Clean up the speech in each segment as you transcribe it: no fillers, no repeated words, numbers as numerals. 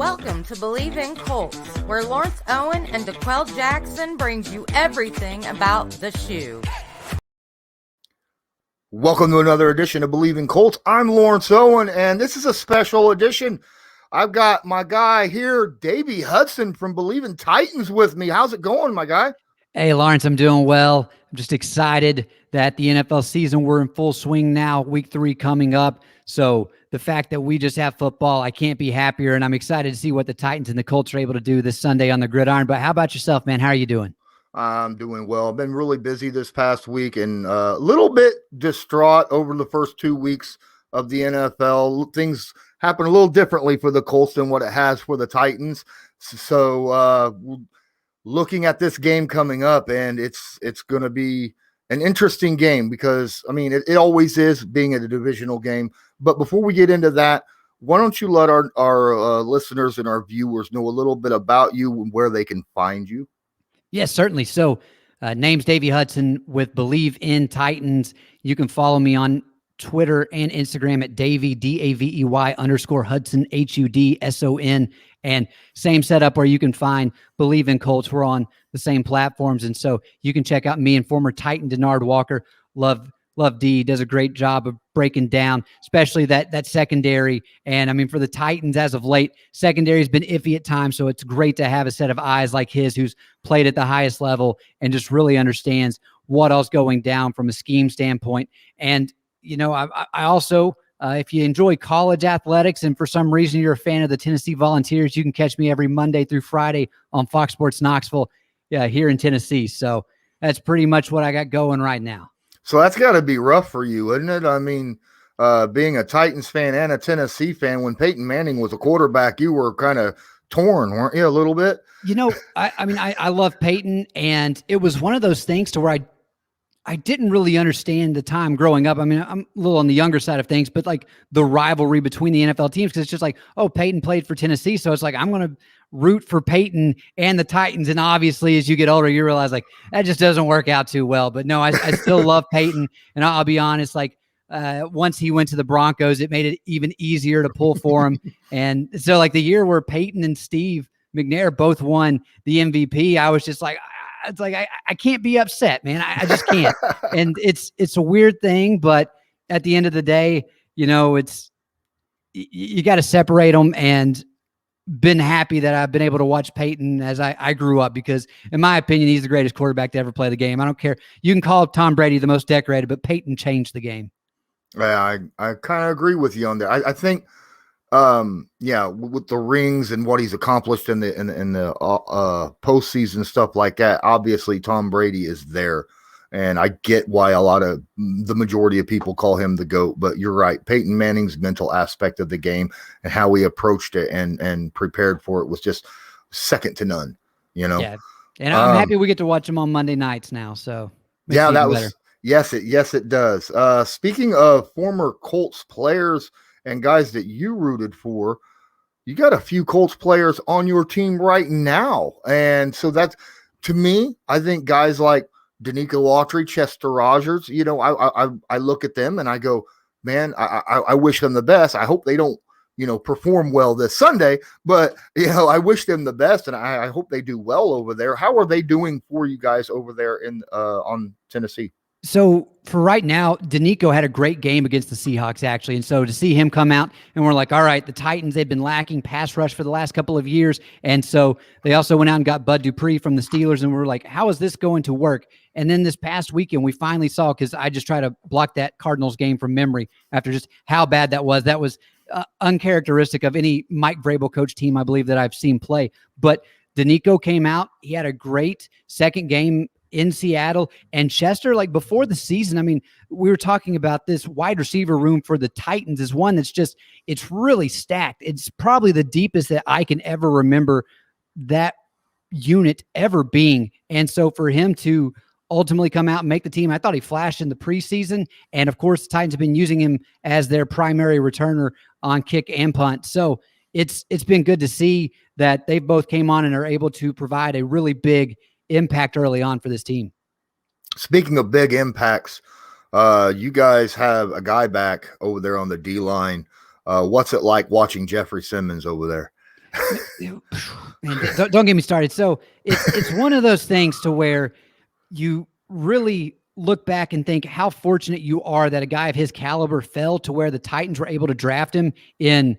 Welcome to Bleav in Colts, where Lawrence Owen and DeQuell Jackson brings you everything about the shoe. Welcome to another edition of Bleav in Colts. I'm Lawrence Owen, and this is a special edition. I've got my guy here, Davey Hudson from Bleav in Titans with me. How's it going, my guy? Hey, Lawrence, I'm doing well. I'm just excited that the NFL season, we're in full swing now, week 3 coming up. So the fact that we just have football, I can't be happier, and I'm excited to see what the Titans and the Colts are able to do this Sunday on the gridiron. But how about yourself, man? How are you doing? I'm doing well. I've been really busy this past week and a little bit distraught over the first 2 weeks of the NFL. Things happen a little differently for the Colts than what it has for the Titans. So looking at this game coming up, and it's going to be an interesting game because, I mean, it always is being a divisional game. But before we get into that, why don't you let our listeners and our viewers know a little bit about you and where they can find you? Yes, certainly. So name's Davey Hudson with Bleav in Titans. You can follow me on Twitter and Instagram at Davey, Davey _ Hudson, Hudson. And same setup where you can find Bleav in Colts. We're on the same platforms. And so you can check out me and former Titan Denard Walker. Love D, does a great job of breaking down, especially that secondary. And I mean, for the Titans as of late, secondary has been iffy at times. So it's great to have a set of eyes like his who's played at the highest level and just really understands what else going down from a scheme standpoint. And, you know, I also, if you enjoy college athletics and for some reason you're a fan of the Tennessee Volunteers, you can catch me every Monday through Friday on Fox Sports Knoxville here in Tennessee. So that's pretty much what I got going right now. So that's got to be rough for you, isn't it? I mean, being a Titans fan and a Tennessee fan, when Peyton Manning was a quarterback, you were kind of torn, weren't you, a little bit? You know, I love Peyton, and it was one of those things to where I didn't really understand the time growing up. I mean, I'm a little on the younger side of things, but like the rivalry between the NFL teams, because it's just like, oh, Peyton played for Tennessee, so it's like I'm going to root for Peyton and the Titans. And obviously, as you get older, you realize like that just doesn't work out too well. But no, I still love Peyton, and I'll be honest, like once he went to the Broncos, it made it even easier to pull for him. And so, like the year where Peyton and Steve McNair both won the MVP, I was just like, it's like I can't be upset, man. I just can't. And it's a weird thing, but at the end of the day, you know, you got to separate them. And been happy that I've been able to watch Peyton as I grew up, because in my opinion, he's the greatest quarterback to ever play the game. I don't care. You can call Tom Brady the most decorated, but Peyton changed the game. Yeah, I kind of agree with you on that. I think, with the rings and what he's accomplished in the postseason stuff like that, obviously Tom Brady is there, and I get why the majority of people call him the GOAT. But you're right, Peyton Manning's mental aspect of the game and how he approached it and prepared for it was just second to none. You know, yeah. And I'm happy we get to watch him on Monday nights now. So yeah, that was better. Yes, it does. Speaking of former Colts players and guys that you rooted for, you got a few Colts players on your team right now. And so that's, to me, I think guys like Danico Autry, Chester Rogers, you know, I look at them and I go, man, I wish them the best. I hope they don't, you know, perform well this Sunday, but, you know, I wish them the best, and I hope they do well over there. How are they doing for you guys over there on Tennessee? So for right now, Danico had a great game against the Seahawks, actually. And so to see him come out, and we're like, all right, the Titans, they've been lacking pass rush for the last couple of years. And so they also went out and got Bud Dupree from the Steelers. And we're like, how is this going to work? And then this past weekend, we finally saw, because I just try to block that Cardinals game from memory after just how bad that was. That was uncharacteristic of any Mike Vrabel coach team, I Bleav, that I've seen play. But Danico came out. He had a great second game in Seattle. And Chester, like before the season, I mean, we were talking about this wide receiver room for the Titans is one that's just, it's really stacked. It's probably the deepest that I can ever remember that unit ever being. And so for him to ultimately come out and make the team, I thought he flashed in the preseason. And of course, the Titans have been using him as their primary returner on kick and punt. So it's been good to see that they both came on and are able to provide a really big impact early on for this team. Speaking of big impacts, you guys have a guy back over there on the D line. What's it like watching Jeffrey Simmons over there? Man, don't get me started. So it's one of those things to where you really look back and think how fortunate you are that a guy of his caliber fell to where the Titans were able to draft him in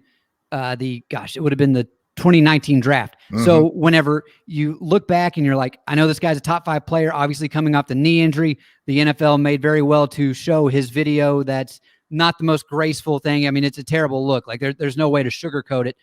it would have been the 2019 draft. Mm-hmm. So whenever you look back and you're like, I know this guy's a top 5 player, obviously coming off the knee injury, the NFL made very well to show his video. That's not the most graceful thing. I mean, it's a terrible look. Like there's no way to sugarcoat it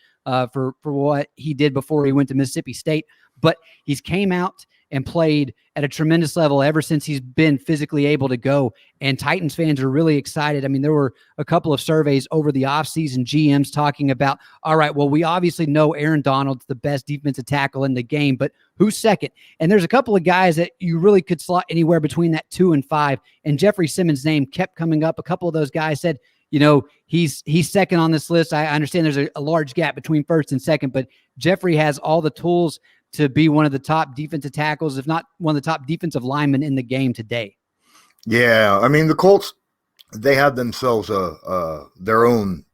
for what he did before he went to Mississippi State, but he's came out and played at a tremendous level ever since he's been physically able to go. And Titans fans are really excited. I mean, there were a couple of surveys over the offseason, GMs talking about, all right, well, we obviously know Aaron Donald's the best defensive tackle in the game, but who's second? And there's a couple of guys that you really could slot anywhere between that 2 and 5. And Jeffrey Simmons' name kept coming up. A couple of those guys said, you know, he's second on this list. I understand there's a large gap between first and second, but Jeffrey has all the tools to be one of the top defensive tackles, if not one of the top defensive linemen in the game today. Yeah, I mean, the Colts, they have themselves their own,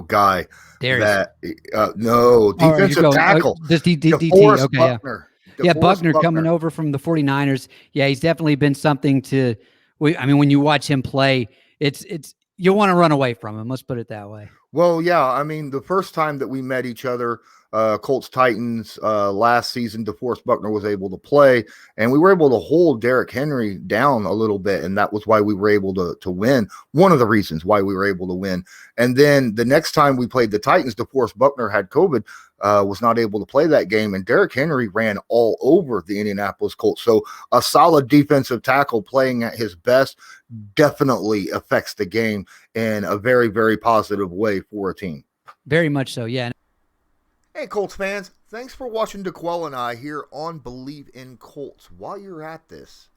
guy. Darius. Defensive tackle. This DT. Okay, Buckner. Yeah, Buckner coming over from the 49ers. Yeah, he's definitely been something to when you watch him play, it's you want to run away from him. Let's put it that way. Well, yeah, I mean, the first time that we met each other, Colts Titans last season, DeForest Buckner was able to play, and we were able to hold Derrick Henry down a little bit, and that was why we were able to win. One of the reasons why we were able to win. And then the next time we played the Titans, DeForest Buckner had COVID, was not able to play that game, and Derrick Henry ran all over the Indianapolis Colts. So a solid defensive tackle playing at his best definitely affects the game in a very, very positive way for a team. Very much so, yeah. Hey, Colts fans, thanks for watching DeQuell and I here on Bleav in Colts. While you're at this,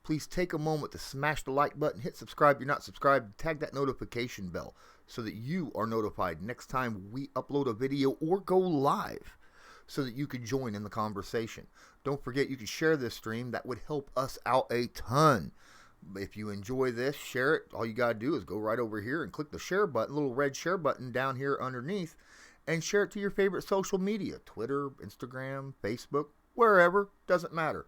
please take a moment to smash the like button, hit subscribe if you're not subscribed, tag that notification bell so that you are notified next time we upload a video or go live so that you can join in the conversation. Don't forget you can share this stream. That would help us out a ton. If you enjoy this, share it. All you got to do is go right over here and click the share button, little red share button down here underneath, and share it to your favorite social media, Twitter, Instagram, Facebook, wherever, doesn't matter.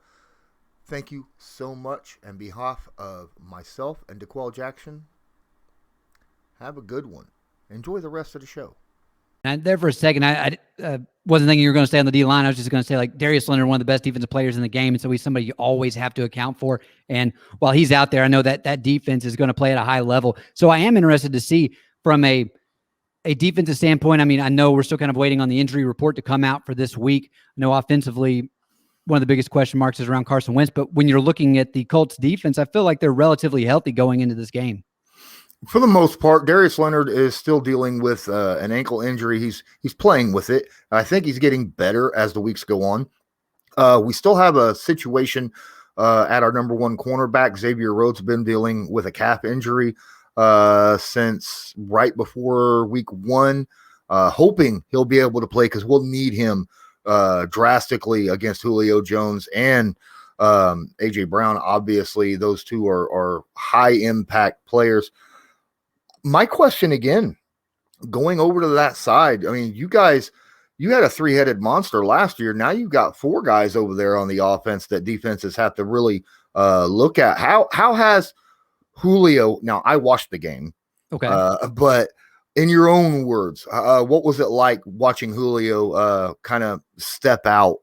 Thank you so much. On behalf of myself and DeQuell Jackson, have a good one. Enjoy the rest of the show. And there for a second, I wasn't thinking you were going to stay on the D-line. I was just going to say, like, Darius Leonard, one of the best defensive players in the game, and so he's somebody you always have to account for. And while he's out there, I know that defense is going to play at a high level. So I am interested to see from a defensive standpoint. I mean, I know we're still kind of waiting on the injury report to come out for this week. I know offensively, one of the biggest question marks is around Carson Wentz, but when you're looking at the Colts defense, I feel like they're relatively healthy going into this game. For the most part, Darius Leonard is still dealing with an ankle injury. He's playing with it. I think he's getting better as the weeks go on. We still have a situation at our number one cornerback. Xavier Rhodes has been dealing with a calf injury since right before week 1, hoping he'll be able to play because we'll need him drastically against Julio Jones and A.J. Brown. Obviously, those two are high-impact players. My question again, going over to that side, I mean, you guys, you had a 3-headed monster last year. Now you've got 4 guys over there on the offense that defenses have to really look at. How has Julio, now I watched the game, okay, but in your own words, what was it like watching Julio kind of step out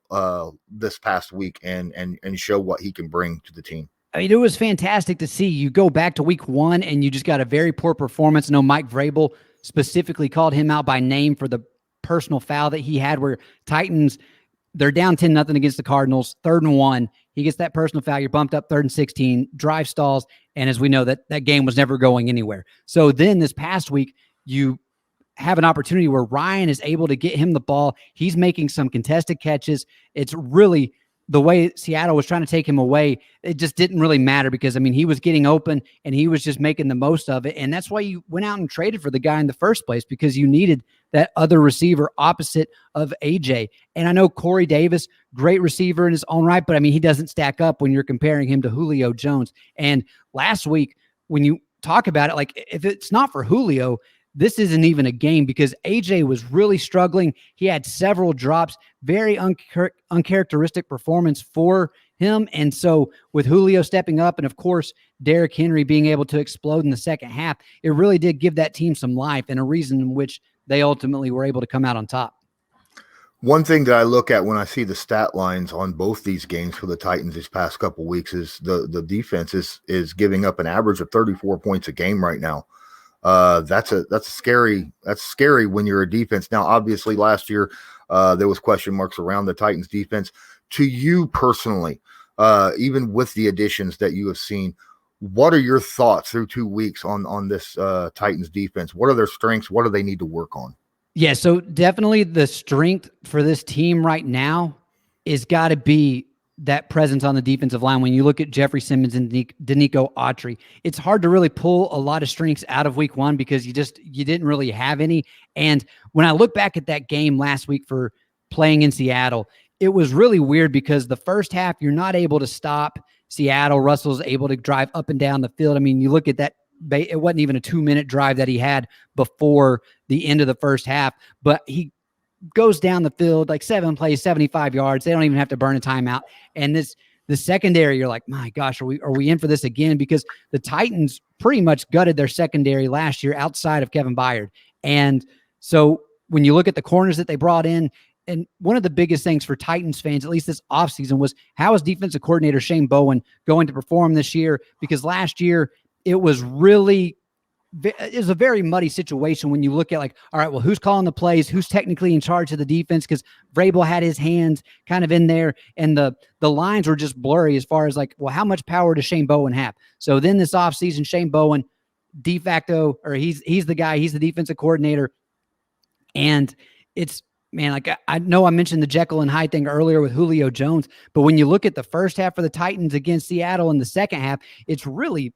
this past week and show what he can bring to the team? I mean, it was fantastic to see. You go back to week 1 and you just got a very poor performance. No, Mike Vrabel specifically called him out by name for the personal foul that he had where Titans, they're down 10-0 against the Cardinals, 3rd and 1. He gets that personal foul. You're bumped up 3rd and 16, drive stalls. And as we know, that game was never going anywhere. So then this past week, you have an opportunity where Ryan is able to get him the ball. He's making some contested catches. It's really the way Seattle was trying to take him away. It just didn't really matter because, I mean, he was getting open and he was just making the most of it. And that's why you went out and traded for the guy in the first place, because you needed that other receiver opposite of AJ. And I know Corey Davis, great receiver in his own right, but I mean, he doesn't stack up when you're comparing him to Julio Jones. And last week, when you talk about it, like if it's not for Julio, this isn't even a game because AJ was really struggling. He had several drops, very uncharacteristic performance for him. And so with Julio stepping up and, of course, Derrick Henry being able to explode in the second half, it really did give that team some life and a reason in which they ultimately were able to come out on top. One thing that I look at when I see the stat lines on both these games for the Titans this past couple of weeks is the defense is giving up an average of 34 points a game right now. That's scary when you're a defense. Now, obviously, last year there was question marks around the Titans defense. To you personally, even with the additions that you have seen, what are your thoughts through 2 weeks on this Titans defense? What are their strengths? What do they need to work on? Yeah, so definitely the strength for this team right now is got to be that presence on the defensive line. When you look at Jeffrey Simmons and Danico Autry, it's hard to really pull a lot of strengths out of week one because you didn't really have any. And when I look back at that game last week for playing in Seattle, it was really weird because the first half, you're not able to stop Seattle. Russell's able to drive up and down the field. I mean, you look at that, it wasn't even a 2-minute drive that he had before the end of the first half, but he goes down the field like 7 plays, 75 yards. They don't even have to burn a timeout. And the secondary, you're like, my gosh, are we in for this again? Because the Titans pretty much gutted their secondary last year outside of Kevin Byard. And so when you look at the corners that they brought in, and one of the biggest things for Titans fans, at least this offseason, was how is defensive coordinator Shane Bowen going to perform this year? Because last year it was a very muddy situation when you look at like, all right, well, who's calling the plays? Who's technically in charge of the defense? Because Vrabel had his hands kind of in there, and the lines were just blurry as far as like, well, how much power does Shane Bowen have? So then this offseason, Shane Bowen, de facto, or he's the guy, he's the defensive coordinator. And it's, man, like I know I mentioned the Jekyll and Hyde thing earlier with Julio Jones, but when you look at the first half of the Titans against Seattle and the second half, it really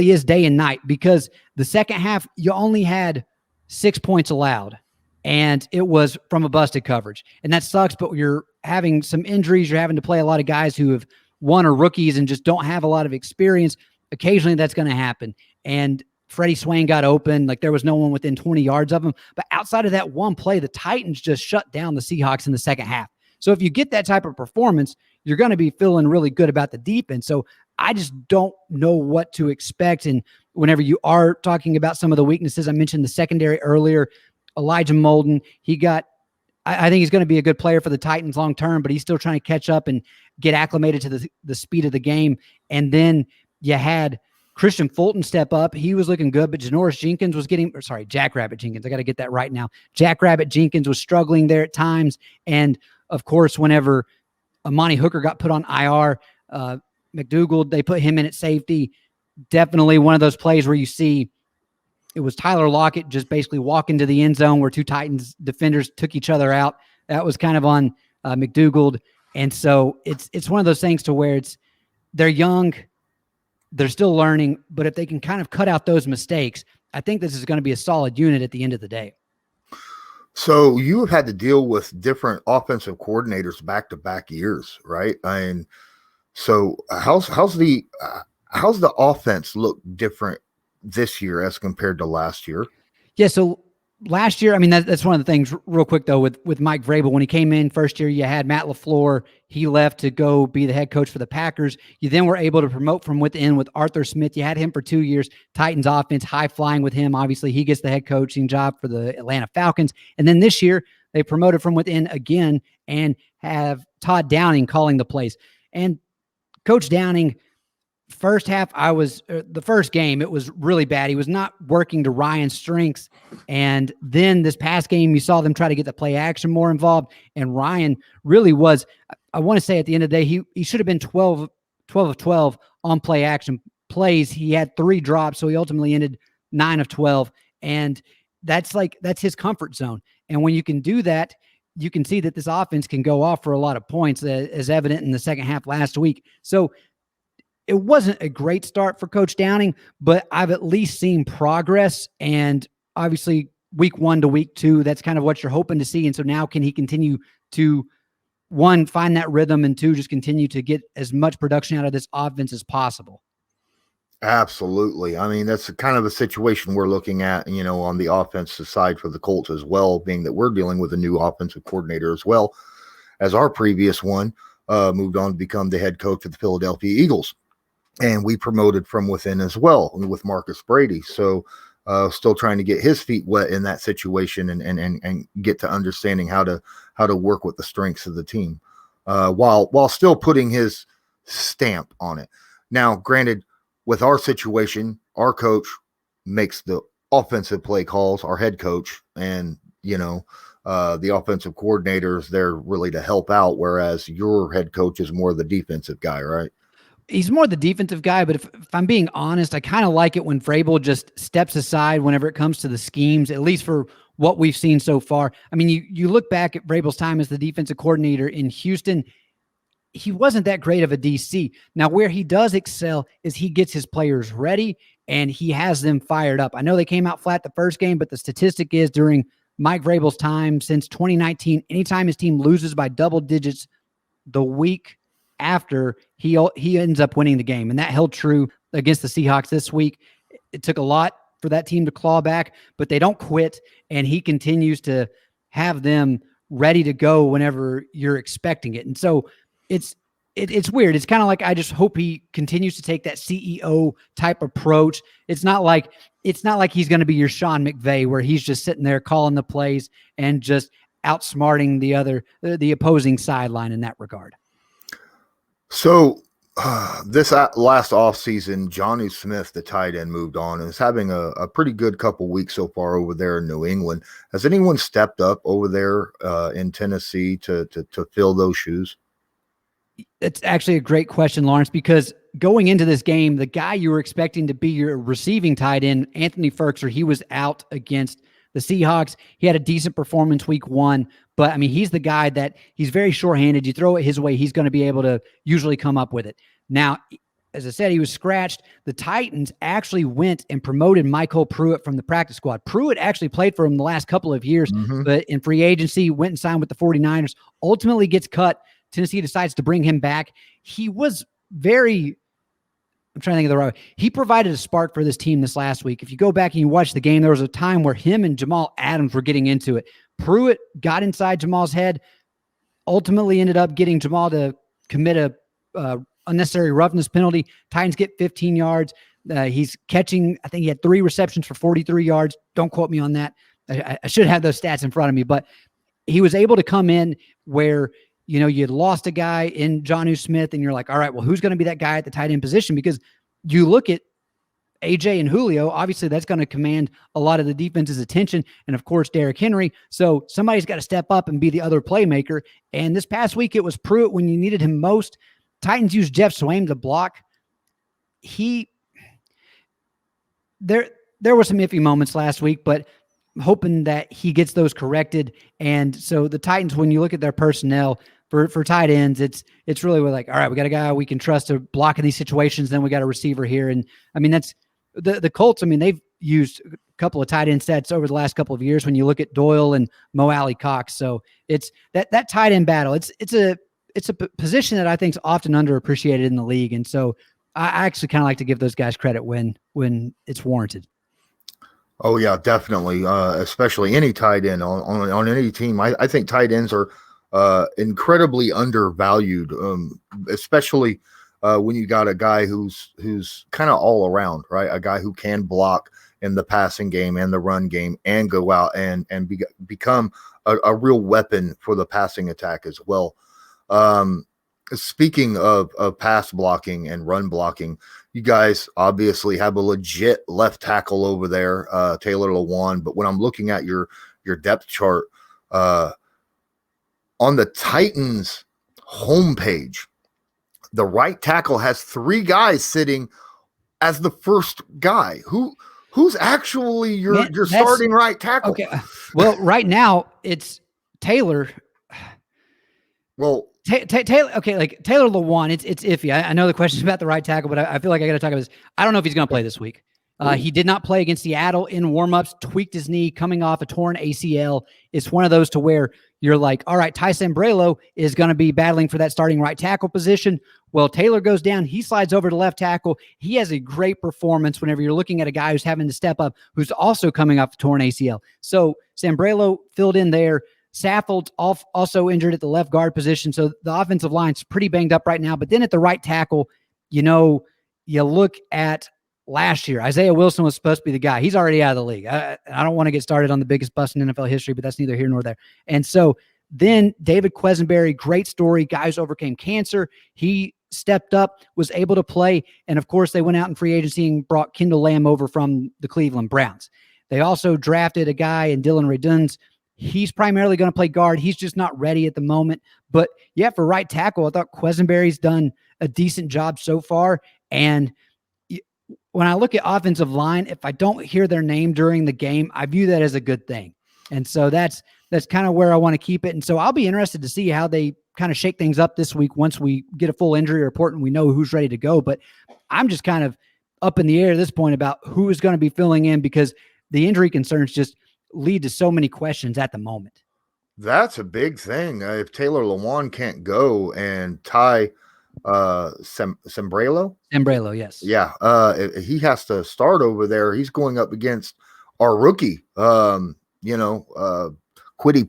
is day and night, because the second half you only had 6 points allowed and it was from a busted coverage. And that sucks, but you're having some injuries. You're having to play a lot of guys who have won or rookies and just don't have a lot of experience. Occasionally that's going to happen. And Freddie Swain got open. Like there was no one within 20 yards of him. But outside of that one play, the Titans just shut down the Seahawks in the second half. So if you get that type of performance, you're going to be feeling really good about the defense. So I just don't know what to expect. And whenever you are talking about some of the weaknesses, I mentioned the secondary earlier, Elijah Molden, I think he's going to be a good player for the Titans long term, but he's still trying to catch up and get acclimated to the speed of the game. And then you had Christian Fulton step up. He was looking good, but Janoris Jenkins was Jackrabbit Jenkins. I got to get that right now. Jackrabbit Jenkins was struggling there at times. And of course, whenever Amani Hooker got put on IR, McDougald, they put him in at safety. Definitely one of those plays where you see it was Tyler Lockett just basically walk into the end zone where two Titans defenders took each other out. That was kind of on McDougald. And so it's one of those things to where they're young, they're still learning, but if they can kind of cut out those mistakes, I think this is going to be a solid unit at the end of the day. So you have had to deal with different offensive coordinators back-to-back years, right? So how's the offense look different this year as compared to last year? Yeah, so last year, I mean, that's one of the things real quick though, with Mike Vrabel, when he came in first year, you had Matt LaFleur. He left to go be the head coach for the Packers. You then were able to promote from within with Arthur Smith. You had him for 2 years. Titans offense, high flying with him. Obviously he gets the head coaching job for the Atlanta Falcons. And then this year they promoted from within again and have Todd Downing calling the plays. And Coach Downing, first half, the first game, it was really bad. He was not working to Ryan's strengths. And then this past game, you saw them try to get the play action more involved. And Ryan really was, I want to say at the end of the day, he should have been 12 of 12 on play action plays. He had 3 drops, so he ultimately ended 9 of 12. And that's his comfort zone. And when you can do that, you can see that this offense can go off for a lot of points, as evident in the second half last week. So it wasn't a great start for Coach Downing, but I've at least seen progress. And obviously week 1 to week 2, that's kind of what you're hoping to see. And so now can he continue to, 1, find that rhythm, and 2, just continue to get as much production out of this offense as possible? Absolutely. I mean, that's kind of a situation we're looking at, on the offensive side for the Colts as well, being that we're dealing with a new offensive coordinator as well as our previous one moved on to become the head coach of the Philadelphia Eagles. And we promoted from within as well with Marcus Brady. So still trying to get his feet wet in that situation and get to understanding how to work with the strengths of the team while still putting his stamp on it. Now, granted, with our situation, our coach makes the offensive play calls, our head coach, and the offensive coordinators, they're really to help out, whereas your head coach is more the defensive guy, right? He's more the defensive guy, but if I'm being honest, I kind of like it when Vrabel just steps aside whenever it comes to the schemes, at least for what we've seen so far. I mean, you look back at Vrabel's time as the defensive coordinator in Houston, he wasn't that great of a DC. Now, where he does excel is he gets his players ready and he has them fired up. I know they came out flat the first game, but the statistic is during Mike Vrabel's time since 2019, anytime his team loses by double digits, the week after he ends up winning the game. And that held true against the Seahawks this week. It took a lot for that team to claw back, but they don't quit. And he continues to have them ready to go whenever you're expecting it. And so it's weird. It's kind of like, I just hope he continues to take that CEO type approach. It's not like he's going to be your Sean McVay where he's just sitting there calling the plays and just outsmarting the opposing sideline in that regard. So this last offseason, Jonnu Smith, the tight end, moved on and is having a pretty good couple weeks so far over there in New England. Has anyone stepped up over there in Tennessee to fill those shoes? It's actually a great question, Lawrence, because going into this game, the guy you were expecting to be your receiving tight end, Anthony Ferkser, he was out against the Seahawks. He had a decent performance week 1, but I mean, he's the guy that he's very short-handed. You throw it his way, he's going to be able to usually come up with it. Now, as I said, he was scratched. The Titans actually went and promoted Michael Pruitt from the practice squad. Pruitt actually played for him the last couple of years, but in free agency, went and signed with the 49ers, ultimately gets cut. Tennessee decides to bring him back. He was I'm trying to think of the right way. He provided a spark for this team this last week. If you go back and you watch the game, there was a time where him and Jamal Adams were getting into it. Pruitt got inside Jamal's head, ultimately ended up getting Jamal to commit a unnecessary roughness penalty. Titans get 15 yards. He's catching, I think he had 3 receptions for 43 yards. Don't quote me on that. I should have those stats in front of me, but he was able to come in where you'd lost a guy in Jonnu Smith and you're like, all right, well, who's going to be that guy at the tight end position? Because you look at AJ and Julio, obviously that's going to command a lot of the defense's attention. And of course, Derrick Henry. So somebody's got to step up and be the other playmaker. And this past week, it was Pruitt when you needed him most. Titans used Jeff Swaim to block. There were some iffy moments last week, but I'm hoping that he gets those corrected. And so the Titans, when you look at their personnel, for tight ends, it's really like, all right, we got a guy we can trust to block in these situations. Then we got a receiver here. And I mean, that's the Colts. I mean, they've used a couple of tight end sets over the last couple of years when you look at Doyle and Mo Alley Cox. So it's that tight end battle. It's a position that I think is often underappreciated in the league. And so I actually kind of like to give those guys credit when it's warranted. Oh yeah, definitely. Especially any tight end on any team. I think tight ends are incredibly undervalued, especially when you got a guy who's kind of all around, right? A guy who can block in the passing game and the run game and go out and become a real weapon for the passing attack as well. Speaking of pass blocking and run blocking, you guys obviously have a legit left tackle over there, Taylor Lewan. But when I'm looking at your depth chart, on the Titans homepage, the right tackle has 3 guys sitting as the first guy. Who's actually your starting right tackle? Okay. Well, right now it's Taylor. Well, Taylor. Okay, like Taylor Lewan. It's iffy. I know the question's about the right tackle, but I feel like I got to talk about this. I don't know if he's going to play this week. He did not play against Seattle in warmups, tweaked his knee coming off a torn ACL. It's one of those to where you're like, all right, Ty Sambrailo is going to be battling for that starting right tackle position. Well, Taylor goes down. He slides over to left tackle. He has a great performance whenever you're looking at a guy who's having to step up, who's also coming off a torn ACL. So Sambrailo filled in there. Saffold's also injured at the left guard position. So the offensive line's pretty banged up right now. But then at the right tackle, you look at last year, Isaiah Wilson was supposed to be the guy. He's already out of the league. I don't want to get started on the biggest bust in NFL history, but that's neither here nor there. And so then David Quezenberry, great story. Guys overcame cancer. He stepped up, was able to play. And of course, they went out in free agency and brought Kendall Lamb over from the Cleveland Browns. They also drafted a guy in Dylan Reduns. He's primarily going to play guard. He's just not ready at the moment. But yeah, for right tackle, I thought Quezenberry's done a decent job so far. And when I look at offensive line, if I don't hear their name during the game, I view that as a good thing. And so that's kind of where I want to keep it. And so I'll be interested to see how they kind of shake things up this week once we get a full injury report and we know who's ready to go. But I'm just kind of up in the air at this point about who is going to be filling in, because the injury concerns just lead to so many questions at the moment. That's a big thing. If Taylor Lewan can't go and Ty Sambrailo, yes. Yeah. He has to start over there. He's going up against our rookie, Quiddy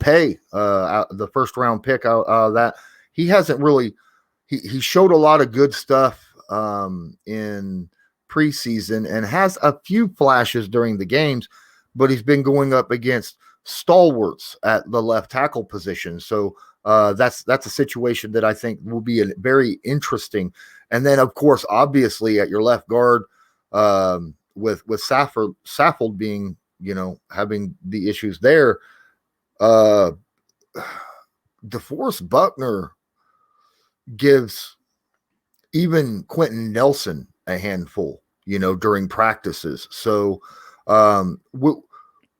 Pay, the first round pick out of that. He hasn't really, he showed a lot of good stuff in preseason and has a few flashes during the games, but he's been going up against stalwarts at the left tackle position. So that's a situation that I think will be very interesting. And then, of course, obviously at your left guard, with Saffold being, having the issues there, DeForest Buckner gives even Quentin Nelson a handful, during practices. So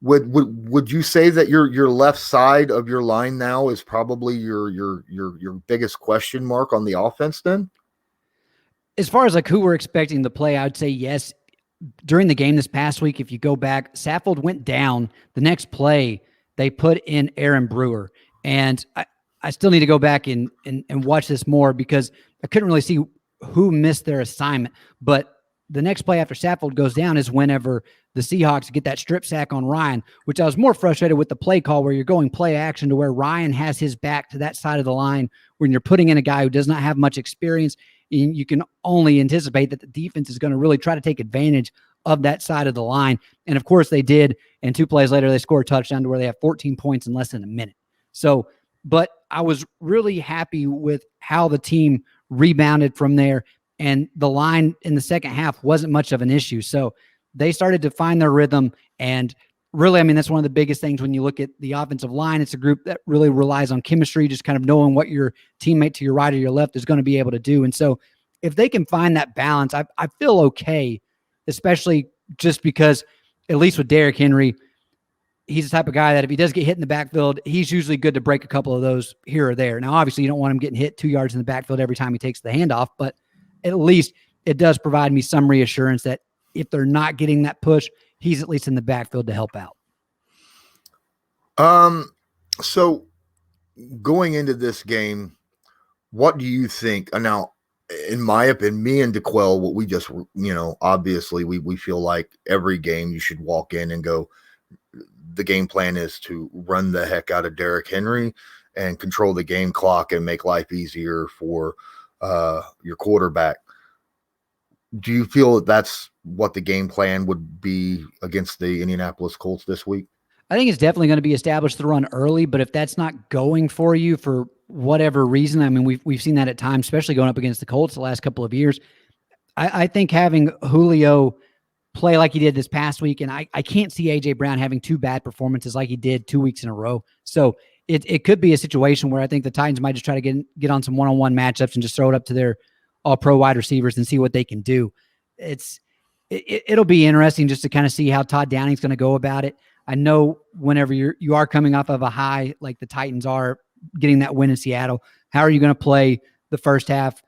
would you say that your left side of your line now is probably your biggest question mark on the offense then? As far as like who we're expecting to play, I would say yes. During the game this past week, if you go back, Saffold went down. The next play, they put in Aaron Brewer. And I still need to go back and watch this more because I couldn't really see who missed their assignment. But the next play after Saffold goes down is whenever the Seahawks get that strip sack on Ryan, which I was more frustrated with the play call where you're going play action to where Ryan has his back to that side of the line when you're putting in a guy who does not have much experience. You can only anticipate that the defense is going to really try to take advantage of that side of the line. And of course they did. And 2 plays later, they score a touchdown to where they have 14 points in less than a minute. So, but I was really happy with how the team rebounded from there. And the line in the second half wasn't much of an issue. So they started to find their rhythm. And really, I mean, that's one of the biggest things when you look at the offensive line. It's a group that really relies on chemistry, just kind of knowing what your teammate to your right or your left is going to be able to do. And so if they can find that balance, I feel okay, especially just because, at least with Derrick Henry, he's the type of guy that if he does get hit in the backfield, he's usually good to break a couple of those here or there. Now, obviously, you don't want him getting hit 2 yards in the backfield every time he takes the handoff, but at least it does provide me some reassurance that if they're not getting that push, he's at least in the backfield to help out. So going into this game, what do you think? Now, in my opinion, me and DeQuell, what we just, obviously we feel like every game you should walk in and go, the game plan is to run the heck out of Derrick Henry and control the game clock and make life easier for your quarterback. Do you feel that that's what the game plan would be against the Indianapolis Colts this week? I think it's definitely going to be established to run early, but if that's not going for you for whatever reason, I mean, we've seen that at times, especially going up against the Colts the last couple of years. I think having Julio play like he did this past week, and I can't see A.J. Brown having 2 bad performances like he did 2 weeks in a row. So it could be a situation where I think the Titans might just try to get on some one-on-one matchups and just throw it up to their all-pro wide receivers and see what they can do. It'll be interesting just to kind of see how Todd Downing's going to go about it. I know whenever you are coming off of a high like the Titans are getting that win in Seattle, how are you going to play the first half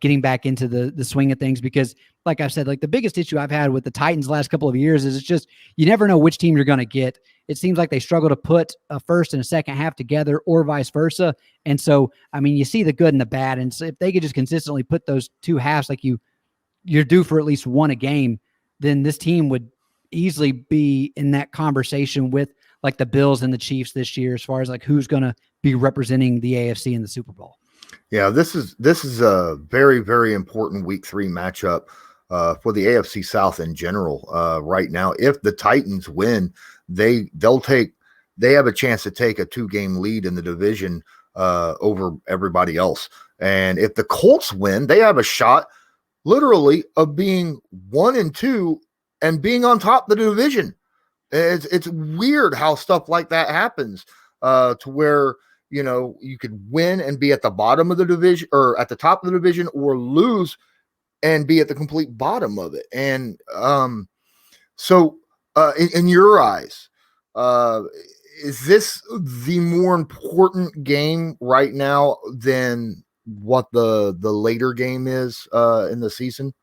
getting back into the swing of things, because like I said, like the biggest issue I've had with the Titans the last couple of years is it's just, you never know which team you're going to get. It seems like they struggle to put a first and a second half together, or vice versa. And so, I mean, you see the good and the bad. And so if they could just consistently put those two halves, like you're due for at least one a game, then this team would easily be in that conversation with like the Bills and the Chiefs this year, as far as like who's going to be representing the AFC in the Super Bowl. Yeah, this is a very, very important week 3 matchup for the AFC South in general. Right now, if the Titans win, they have a chance to take a 2-game lead in the division over everybody else. And if the Colts win, they have a shot literally of being 1-2 and being on top of the division. It's weird how stuff like that happens, to where, you know, you could win and be at the bottom of the division, or at the top of the division, or lose and be at the complete bottom of it. And so in your eyes, is this the more important game right now than what the later game is in the season?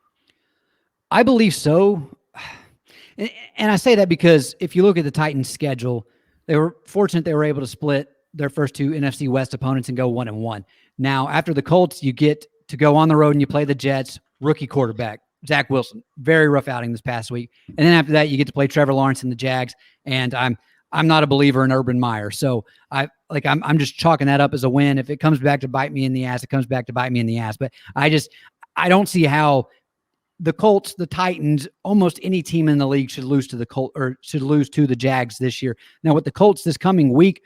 I believe so. And I say that because if you look at the Titans' schedule, they were fortunate they were able to split their first 2 NFC West opponents and go 1-1. Now, after the Colts, you get to go on the road and you play the Jets, rookie quarterback, Zach Wilson. Very rough outing this past week. And then after that, you get to play Trevor Lawrence and the Jags. And I'm not a believer in Urban Meyer. So I'm just chalking that up as a win. If it comes back to bite me in the ass, it comes back to bite me in the ass. But I don't see how the Colts, the Titans, almost any team in the league should lose to the Colts, or should lose to the Jags this year. Now with the Colts this coming week,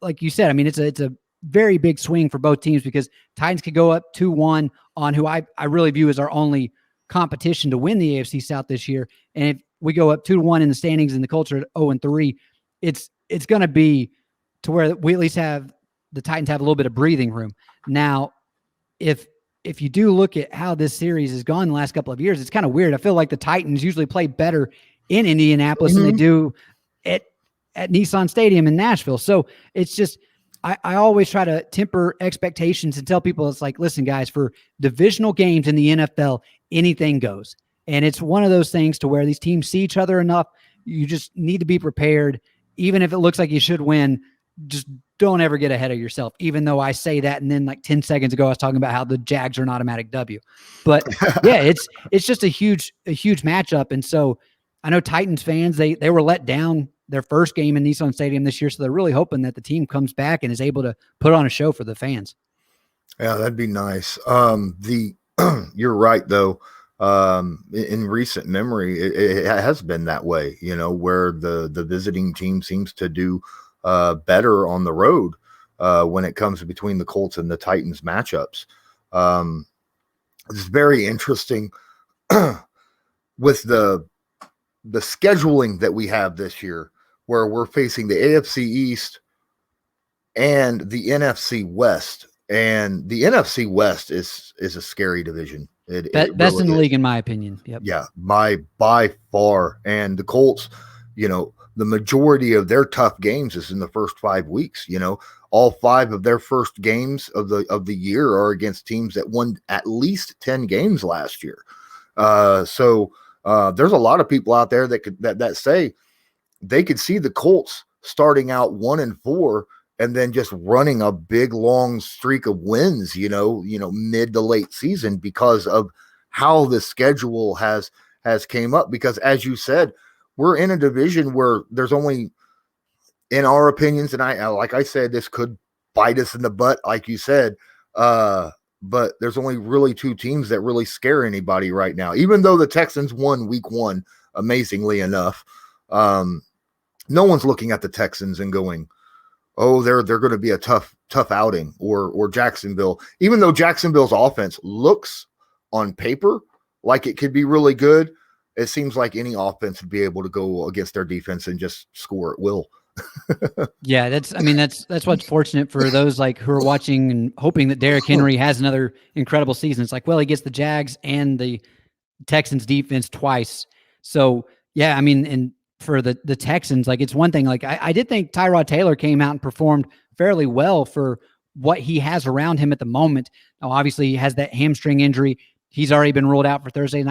like you said, I mean, it's a very big swing for both teams, because Titans could go up 2-1 on who I really view as our only competition to win the AFC South this year. And if we go up 2-1 in the standings and the Colts are at 0-3, it's going to be to where we at least have the Titans have a little bit of breathing room. Now, if you do look at how this series has gone the last couple of years, it's kind of weird. I feel like the Titans usually play better in Indianapolis than they do at Nissan Stadium in Nashville. So it's just, I always try to temper expectations and tell people, it's like, listen, guys, for divisional games in the NFL, anything goes. And it's one of those things to where these teams see each other enough. You just need to be prepared. Even if it looks like you should win, just don't ever get ahead of yourself, even though I say that. And then like 10 seconds ago, I was talking about how the Jags are an automatic W. But yeah, it's just a huge matchup. And so I know Titans fans, they were let down their first game in Nissan Stadium this year. So they're really hoping that the team comes back and is able to put on a show for the fans. Yeah, that'd be nice. You're right though. In recent memory, it has been that way, you know, where the visiting team seems to do better on the road when it comes between the Colts and the Titans matchups. It's very interesting with the scheduling that we have this year, where we're facing the AFC East and the NFC West. And the NFC West is a scary division. It best really in the is. league, in my opinion. Yep. Yeah, by far. And the Colts, you know, the majority of their tough games is in the first 5 weeks. You know, all 5 of their first games of the year are against teams that won at least 10 games last year. So there's a lot of people out there that say they could see the Colts starting out 1-4 and then just running a big long streak of wins, you know, mid to late season, because of how the schedule has came up. Because as you said, we're in a division where there's only, in our opinions, and like I said, this could bite us in the butt, like you said, but there's only really 2 teams that really scare anybody right now. Even though the Texans won week 1, amazingly enough, no one's looking at the Texans and going, oh, they're going to be a tough outing, or Jacksonville. Even though Jacksonville's offense looks on paper like it could be really good, it seems like any offense would be able to go against their defense and just score at will. Yeah, that's what's fortunate for those like who are watching and hoping that Derrick Henry has another incredible season. It's like, well, he gets the Jags and the Texans defense twice. So yeah, I mean, and for the Texans, like, it's one thing. Like I did think Tyrod Taylor came out and performed fairly well for what he has around him at the moment. Now, obviously, he has that hamstring injury. He's already been ruled out for Thursday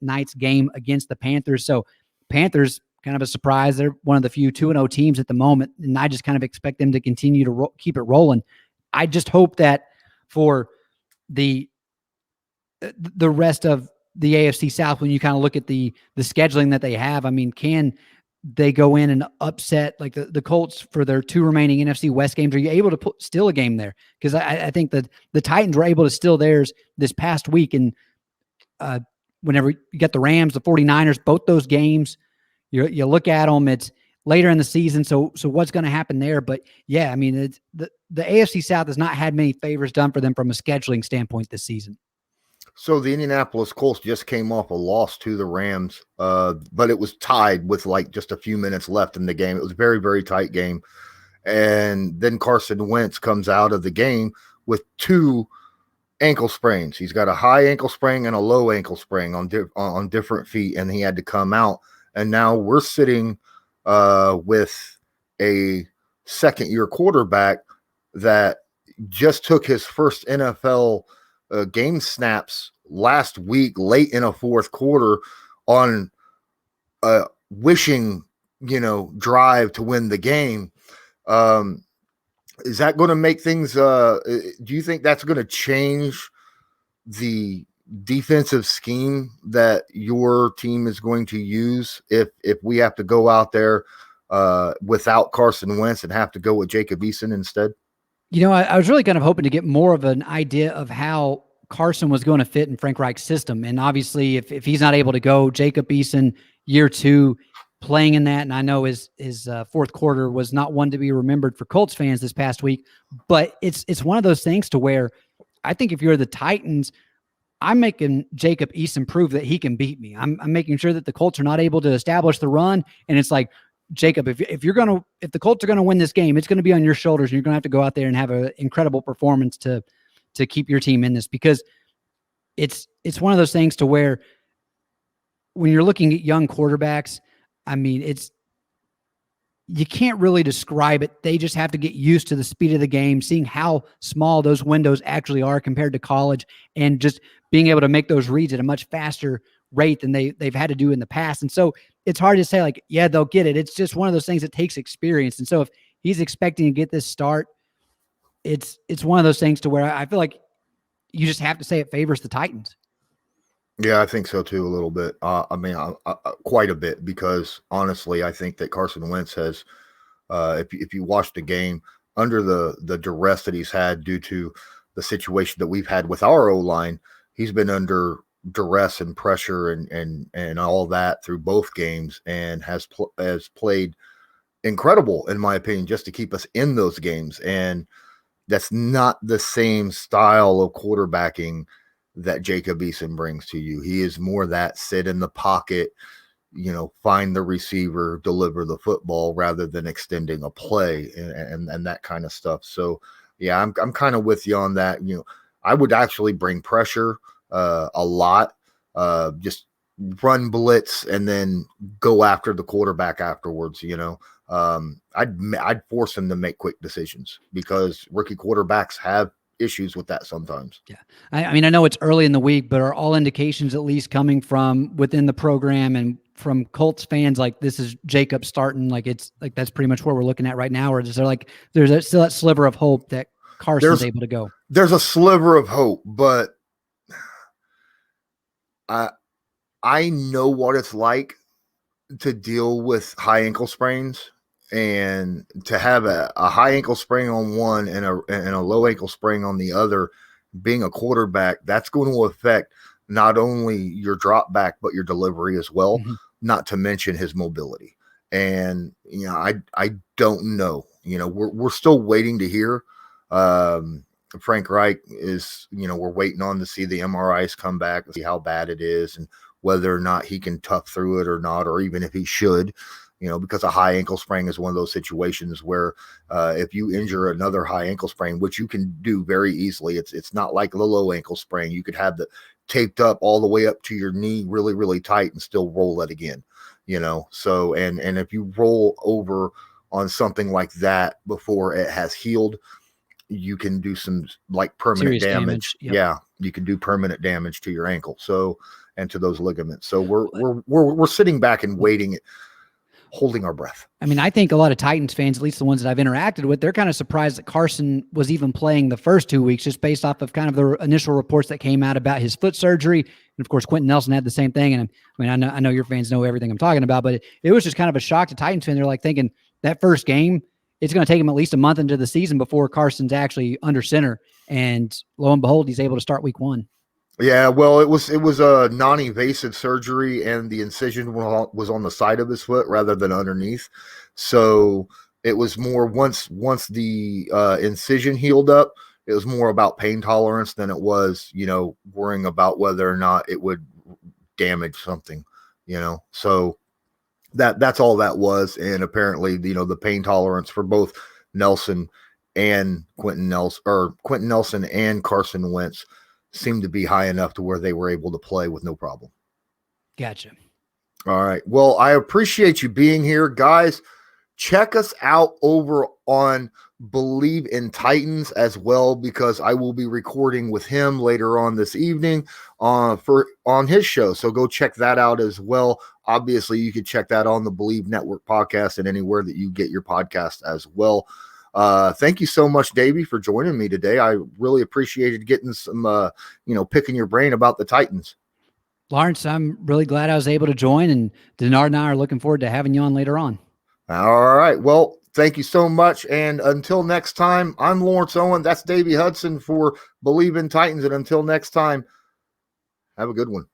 night's game against the Panthers. So Panthers, kind of a surprise. They're one of the few 2-0 teams at the moment, and I just kind of expect them to continue to keep it rolling. I just hope that for the rest of the AFC South, when you kind of look at the scheduling that they have, I mean, can they go in and upset like the Colts for their 2 remaining NFC West games? Are you able to steal a game there? Because I think that the Titans were able to steal theirs this past week. And whenever you get the Rams, the 49ers, both those games, you look at them, it's later in the season. So what's going to happen there? But yeah, I mean, it's the AFC South has not had many favors done for them from a scheduling standpoint this season. So the Indianapolis Colts just came off a loss to the Rams, but it was tied with like just a few minutes left in the game. It was a very, very tight game. And then Carson Wentz comes out of the game with 2 ankle sprains. He's got a high ankle sprain and a low ankle sprain on different feet, and he had to come out. And now we're sitting with a second-year quarterback that just took his first NFL game snaps last week, late in a fourth quarter, on a wishing, drive to win the game. Is that going to make things? Do you think that's going to change the defensive scheme that your team is going to use if we have to go out there without Carson Wentz and have to go with Jacob Eason instead? I was really kind of hoping to get more of an idea of how Carson was going to fit in Frank Reich's system. And obviously, if he's not able to go, Jacob Eason, year 2, playing in that. And I know his fourth quarter was not one to be remembered for Colts fans this past week. But it's one of those things to where I think if you're the Titans, I'm making Jacob Eason prove that he can beat me. I'm making sure that the Colts are not able to establish the run. And it's like, Jacob, if the Colts are going to win this game, it's going to be on your shoulders, and you're going to have to go out there and have an incredible performance to keep your team in this, because it's one of those things to where when you're looking at young quarterbacks, I mean, you can't really describe it. They just have to get used to the speed of the game, seeing how small those windows actually are compared to college, and just being able to make those reads at a much faster rate than they've had to do in the past. And so it's hard to say like, yeah, they'll get it. It's just one of those things that takes experience. And so if he's expecting to get this start, it's one of those things to where I feel like you just have to say it favors the Titans. Yeah, I think so too, a little bit. Quite a bit, because honestly, I think that Carson Wentz has, if you watch the game, under the duress that he's had due to the situation that we've had with our O-line, he's been under duress and pressure and all that through both games, and has played incredible, in my opinion, just to keep us in those games. And that's not the same style of quarterbacking that Jacob Eason brings to you. He is more that sit in the pocket, find the receiver, deliver the football, rather than extending a play and that kind of stuff. So yeah, I'm kind of with you on that. I would actually bring pressure a lot, just run blitz and then go after the quarterback afterwards. I'd force him to make quick decisions, because rookie quarterbacks have issues with that sometimes. Yeah. I mean, I know it's early in the week, but are all indications at least coming from within the program and from Colts fans like this is Jacob starting, like it's like that's pretty much what we're looking at right now? Or is there like there's still that sliver of hope that Carson's able to go? There's a sliver of hope, but I know what it's like to deal with high ankle sprains, and to have a high ankle sprain on one and a low ankle sprain on the other. Being a quarterback, that's going to affect not only your drop back, but your delivery as well, not to mention his mobility. And, I don't know, we're still waiting to hear. Frank Reich is, we're waiting on to see the MRIs come back and see how bad it is and whether or not he can tough through it or not, or even if he should, because a high ankle sprain is one of those situations where if you injure another high ankle sprain, which you can do very easily, it's not like the low ankle sprain. You could have the taped up all the way up to your knee really, really tight and still roll it again, So, and if you roll over on something like that before it has healed, you can do some like permanent Serious damage. Yep. Yeah, you can do permanent damage to your ankle. So, and to those ligaments. So we're sitting back and waiting, holding our breath. I mean, I think a lot of Titans fans, at least the ones that I've interacted with, they're kind of surprised that Carson was even playing the first 2 weeks, just based off of kind of the initial reports that came out about his foot surgery. And of course, Quentin Nelson had the same thing. And I mean, I know your fans know everything I'm talking about, but it was just kind of a shock to Titans fans. They're like thinking that first game, it's going to take him at least a month into the season before Carson's actually under center. And lo and behold, he's able to start week 1. Yeah, well, it was a non-invasive surgery, and the incision was on the side of his foot rather than underneath. So it was more once the incision healed up, it was more about pain tolerance than it was, worrying about whether or not it would damage something, So that's all that was, and apparently, the pain tolerance for both Nelson and Quentin Nelson and Carson Wentz seemed to be high enough to where they were able to play with no problem. Gotcha. All right. Well, I appreciate you being here, guys. Check us out over on Bleav in Titans as well, because I will be recording with him later on this evening on his show. So go check that out as well. Obviously, you can check that on the Bleav Network podcast and anywhere that you get your podcast as well. Thank you so much, Davey, for joining me today. I really appreciated getting some, picking your brain about the Titans. Lawrence, I'm really glad I was able to join, and Denard and I are looking forward to having you on later on. All right. Well, thank you so much. And until next time, I'm Lawrence Owen. That's Davey Hudson for Bleav in Titans. And until next time, have a good one.